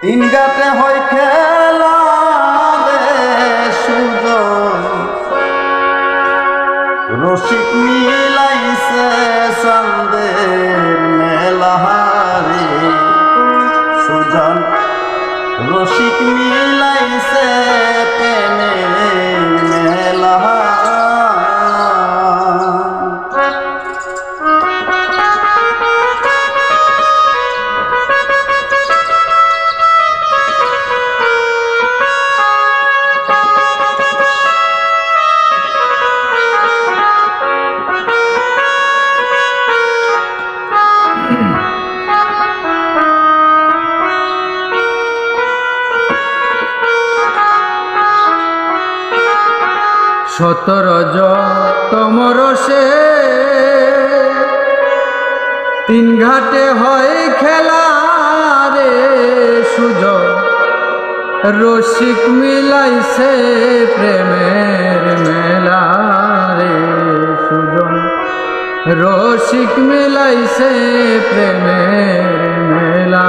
তিন গাতে হয় খেলা রে সুজন, রসিক মিলাইছে চাঁদের মেলা রে সুজন, রসিক মিলাইছে প্রেমের মেলা। সতরজ তমরসে তিন ঘাটে হয় খেলা রে সুজন, রসিক মিলাইছে প্রেমের মেলা রে সুজন, রসিক মিলাইছে প্রেমের মেলা।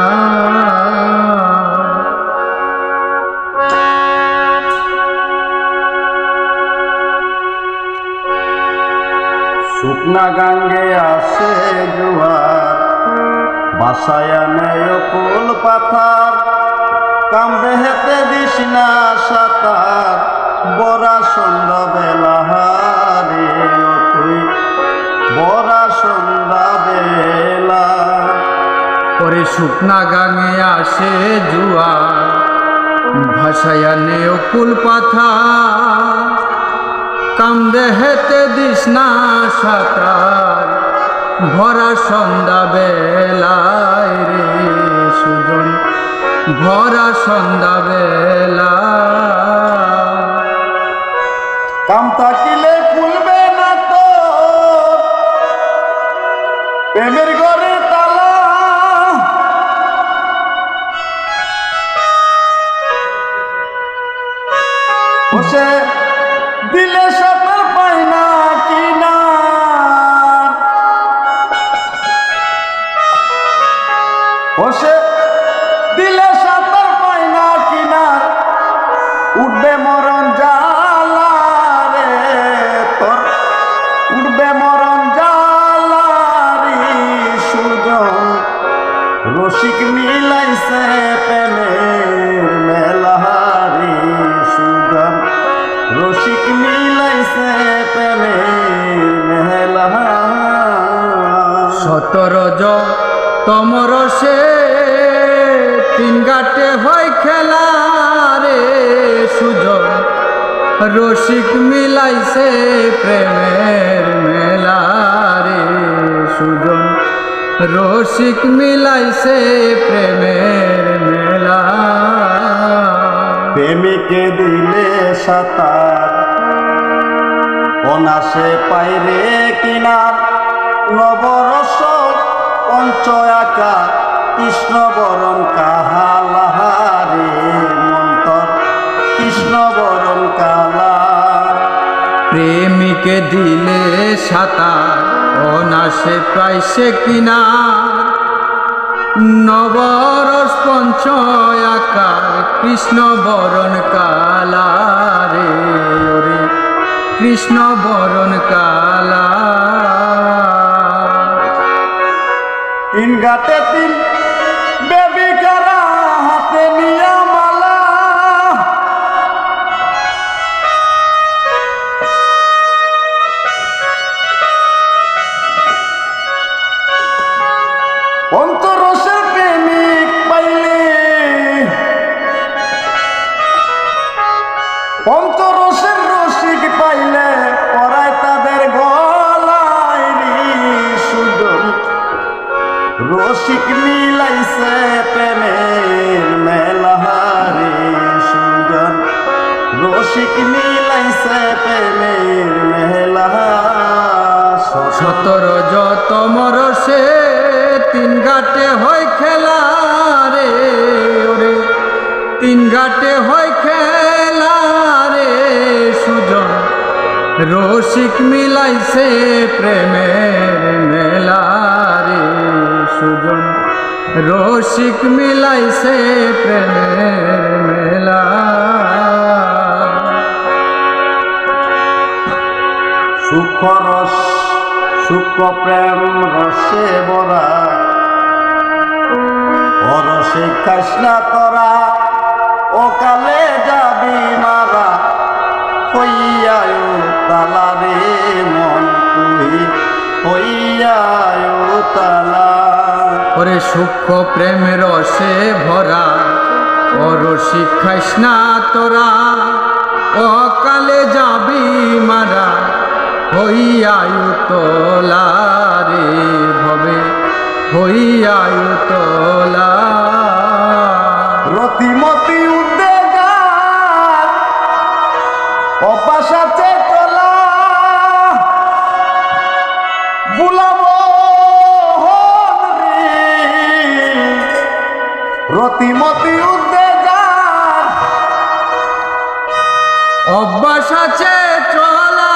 শুকনা গাঙ্গে আসে জোয়ার, বাসায় নেয় কুল পাথার, কামড়ে হেতে দিস না সাঁতার, বড়া সন্ধ্যা বেলা রে তুই বড়া সন্ধ্যা বেলা। পরে শুকনা গাঙে আসে জুয়ার, ভাসায়া নেও কুল পাথা, কামদে হেতে দিস না সাঁতার, ভরা সন্ধ্যা বেলায় রে সুজন, ভরা সন্ধ্যা বেলা। কাম থাকিলে খুলবে না তো প্রেমের ঘরে তালা, বসে দিলে সাঁতার পাই না কিনা, বসে দিলে সাঁতার পাই না কিনার, উঠবে মরণ জালা রে তোর, উঠবে মরণ জালা রে সুজন, রসিক মিলাইছে প্রেমের মেলা রে সুজন, রসিক মিলাইছে প্রেমের মেলা। সতরজ তমরসে তিন ঘাটে হয় খেলা রে সুজন, রসিক মিলাইছে প্রেমের মেলা রে সুজন, রসিক মিলাইছে প্রেমের মেলা। প্রেমিকে দিলে সাঁতার, অনাসে পাইরে কিনার, নবরস পঞ্চ আকা কৃষ্ণ বরণ কাহালাহারে মন্তর, কৃষ্ণ বরণ কালা। প্রেমিকে দিলে সাঁতার, অনাসে পাইছে কিনা, নবরস পঞ্চ আকার কৃষ্ণ বরণ কালা রে ওরে কৃষ্ণ বরণ কালা। তিন গাতে তিন বেবিকারা হাতে নিয়া মালা, পঞ্চরসের প্রেমিক পাইলে, পঞ্চরসের রসিক পাইলে পরায় তাদের গলায় রে সুজন, রসিক মিলাইছে প্রেমের মেলা রে সুজন, রসিক মিলাইছে প্রেমের মেলা। সতরজ তমরসে তিন ঘাটে হয় খেলা রে ওরে, তিন ঘাটে হয় খেলা রে সুজন, রসিক মিলাইছে প্রেমের মেলা রে সুজন, রসিক মিলাইছে প্রেমের মেলা। সুখ রস সুখ প্রেম রসে বরা অরসে খাস না তোরা ও কালে যাবি মারা হইয়ায় তালা রে মন তুই হইয়ায় তালা। ওরে সূক্ষ্ম প্রেমের রসে ভরা অরসিক খাইস না তোরা অকালে যাবি মারা হইয়ায়ু তোলা রে ভবে হইয়ায়ু তোলা। রতিমতি উদ্বেগা অপাশাতে তোলা বুলাবো রতিমতি উদ্বেগা অভ্যাস আছে চলা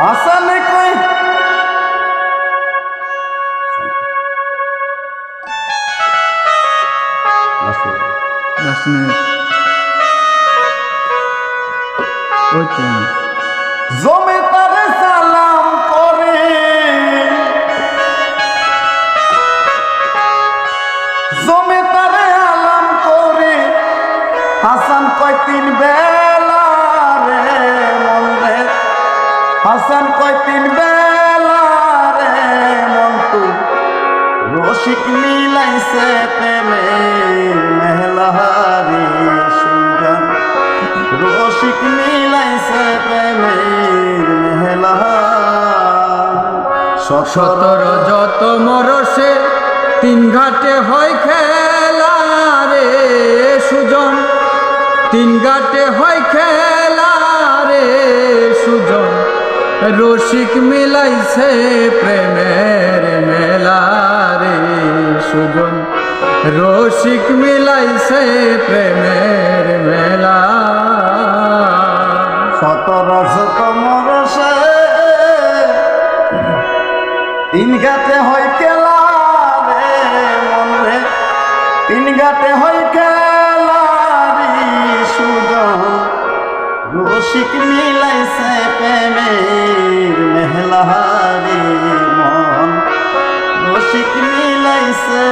আসানে কই জমে তারে সালাম করে জমে তারে আলাম করে হাসান কয় তিন বেলা রে মন রে হাসান কয় তিন বেলা রে মন তু রসিক মিলাইছে প্রেমের মেহলাহারি সুজন রসিক মিলাইছে প্রেমের মেহলাহার। সতর যত মরসে তিন ঘাটে হয় খেলা রে সুজন তিন ঘাটে হয় খেলা রে সুজন রসিক মিলাইছে প্রেমের মেলা রে সুজন রসিক মিলাইছে প্রেমের মেলা। সতর শত মরসে তিন ঘাটে হয় খেলা রে মন রে তিন ঘাটে হয় খেলা রে সুজন রসিক মিলাইছে প্রেমের মেহলাহারি মন রসিক মিলাইছে